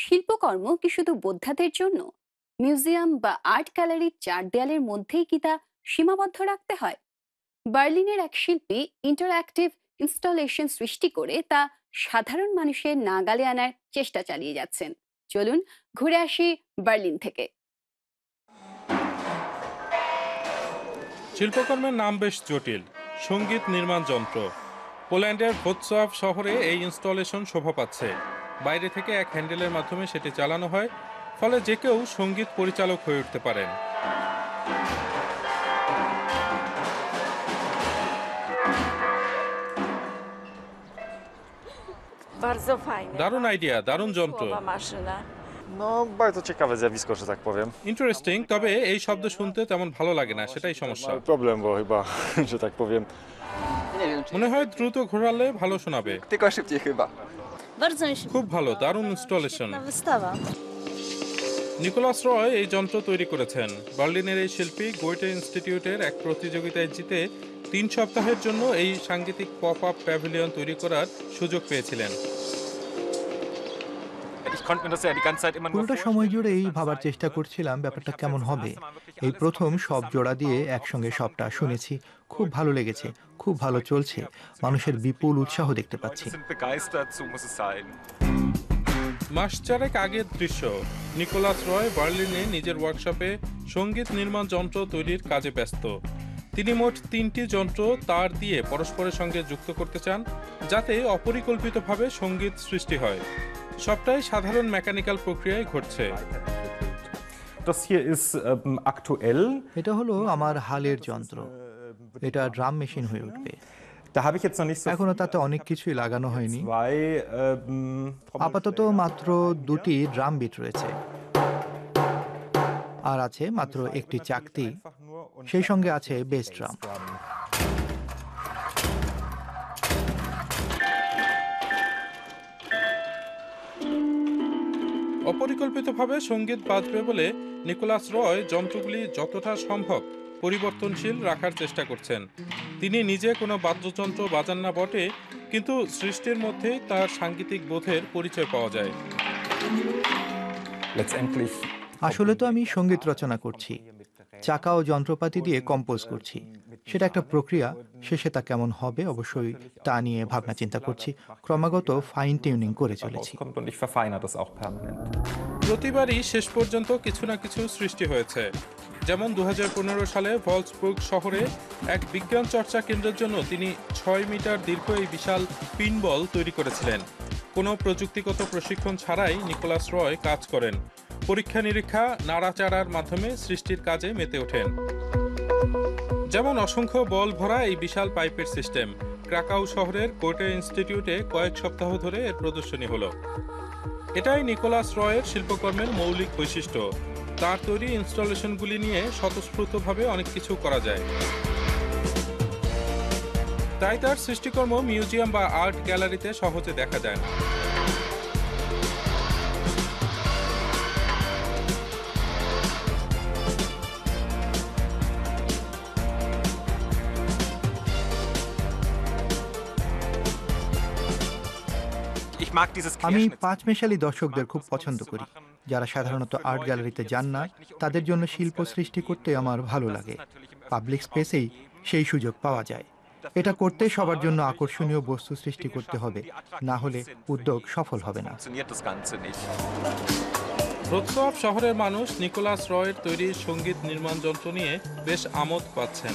শিল্পকর্ম কি শুধু বোদ্ধাদের জন্য? মিউজিয়াম বা আর্ট গ্যালারির চার দেয়ালের মধ্যেই কি তা সীমাবদ্ধ রাখতে হয়? বার্লিনের এক শিল্পী ইন্টারঅ্যাক্টিভ ইনস্টলেশন সৃষ্টি করে তা সাধারণ মানুষের নাগালে আনার চেষ্টা চালিয়ে যাচ্ছেন। চলুন ঘুরে আসি বার্লিন থেকে। শিল্পকর্মের নাম বেশ জটিল। সঙ্গীত নির্মাণ যন্ত্র। পোল্যান্ডের ভ্রোৎসলাভ শহরে এই ইনস্টলেশন শোভা পাচ্ছে। বাইরে থেকে এক হ্যান্ডেলের মাধ্যমে সেটি চালানো হয়, ফলে যে কেউ সঙ্গীত পরিচালক হয়ে উঠতে পারেন। Bardzo fajne. দারুণ আইডিয়া, দারুণ যন্ত্র। Słowa maszyna. No, bardzo ciekawe zjawisko, że tak powiem. Interesting, তবে এই শব্দ শুনতে তেমন ভালো লাগে না, সেটাই সমস্যা। Mały problem, bo chyba, że tak powiem. Nie wiem, czy মনে হয় দ্রুত ঘোরালে ভালো শোনাবে। tylko szybciej chyba. Bardzo mi się খুব ভালো, দারুণ ইনস্টলেশন। podoba wystawa. নিকোলাস রয় এই যন্ত্র তৈরি করেছেন। বার্লিনের এই শিল্পী গোয়েটে ইনস্টিটিউটের এক প্রতিযোগিতায় জিতে 3 সপ্তাহের জন্য এই সাংগীতিক পপ আপ প্যাভিলিয়ন তৈরি করার সুযোগ পেয়েছিলেন। Ich konnte mir das ja die ganze Zeit immer nur পুরোটা সময় জুড়ে এই ভাবার চেষ্টা করছিলাম ব্যাপারটা কেমন হবে। এই প্রথম সব জোড়া দিয়ে একসঙ্গে সবটা শুনেছি, খুব ভালো লেগেছে, খুব ভালো চলছে, মানুষের বিপুল উৎসাহ দেখতে পাচ্ছি। sind begeistert, so muss es sein. মাস চারেক আগের দৃশ্য। নিকোলাস রয় বার্লিনে নিজের ওয়ার্কশপে সঙ্গীত নির্মাণ যন্ত্র তৈরির কাজে ব্যস্ত। তিনি মোট 3টি যন্ত্র তার দিয়ে পরস্পরের সঙ্গে যুক্ত করতে চান, যাতে অপরিকল্পিতভাবে সঙ্গীত সৃষ্টি হয়। সবটাই সাধারণ মেকানিক্যাল প্রক্রিয়ায় ঘটছে। Das hier ist aktuell. এটা হলো আমার হালের যন্ত্র, এটা ড্রাম মেশিন হয়ে উঠবে। Da habe ich jetzt noch nicht so এখনো তাতে অনেক কিছুই লাগানো হয়নি। zwei আপাতত মাত্র 2টি ড্রাম বিট রয়েছে, আর আছে মাত্র একটি চাকতি, সেই সঙ্গে আছে বেস ড্রাম। অপরিকল্পিতভাবে সঙ্গীত বাজবে বলে নিকোলাস রয় যন্ত্রগুলি যতটা সম্ভব পরিবর্তনশীল রাখার চেষ্টা করছেন। তিনি নিজে কোনো বাদ্যযন্ত্র বাজান না বটে, কিন্তু সৃষ্টির মধ্যে তার সাংগীতিক বোধের পরিচয় পাওয়া যায়। letztendlich আসলে তো আমি সঙ্গীত রচনা করছি, চাকা ও যন্ত্রপাতি দিয়ে কম্পোজ করছি। সেটা একটা প্রক্রিয়া, শেষে তা কেমন হবে অবশ্যই তা নিয়ে ভাবনা চিন্তা করছি, ক্রমাগত ফাইন টিউনিং করে চলেছি। rauskommt und ich verfeinere das auch permanent. প্রতিবারই শেষ পর্যন্ত কিছু না কিছু সৃষ্টি হয়েছে। যেমন 2015 সালে ভলসবুর্গ শহরে এক বিজ্ঞান চর্চা কেন্দ্রের জন্য তিনি 6 মিটার দীর্ঘ এই বিশাল পিনবল তৈরি করেছিলেন। কোনো প্রযুক্তিগত প্রশিক্ষণ ছাড়াই নিকোলাস রয় কাজ করেন। পরীক্ষা নিরীক্ষা, নাড়াচাড়ার মাধ্যমে সৃষ্টির কাজে মেতে ওঠেন। যেমন অসংখ্য বল ভরা এই বিশাল পাইপের সিস্টেম। ক্রাকাউ শহরের গোয়েটে ইনস্টিটিউটে কয়েক সপ্তাহ ধরে এর প্রদর্শনী হলো। এটাই নিকোলাস রয়ের শিল্পকর্মের মৌলিক বৈশিষ্ট্য। তার তৈরি ইনস্টলেশনগুলি নিয়ে স্বতঃস্ফূর্তভাবে অনেক কিছু করা যায়। তাই তার সৃষ্টিকর্ম মিউজিয়াম বা আর্ট গ্যালারিতে সহজে দেখা যায় না। Ich mag dieses আমি Querschnitt. পাঁচমেশালি দর্শকদের খুব পছন্দ করি, যারা সাধারণত আর্ট গ্যালারিতে যান না, তাদের জন্য শিল্প সৃষ্টি করতে আমার ভালো লাগে। পাবলিক স্পেসেই সেই সুযোগ পাওয়া যায়। এটা করতে সবার জন্য আকর্ষণীয় বস্তু সৃষ্টি করতে হবে, না হলে উদ্যোগ সফল হবে না। Funktioniert das Ganze nicht. ভ্রোৎসলাভ শহরের মানুষ নিকোলাস রয়ের তৈরি সঙ্গীত নির্মাণ যন্ত্র নিয়ে বেশ আমোদ পাচ্ছেন।